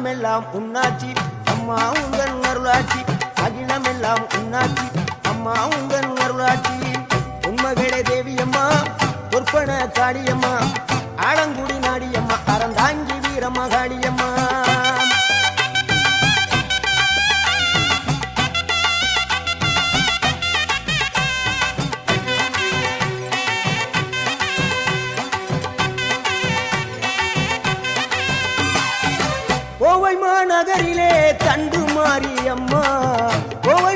அகிலமெல்லாம் உன்னாட்சி அம்மா உந்தன் அருளாட்சி அகிலமெல்லாம் உன்னாட்சி அம்மா உந்தன் அருளாட்சி உண்மகளே தேவியம்மா பொற்பன காளியம்மா ஆலங்குடி நாடியம்மா அறந்தாங்கி வீரம்மா காளியம்மா கோவை மாநகரிலே தண்டு மாரியம்மா கோவை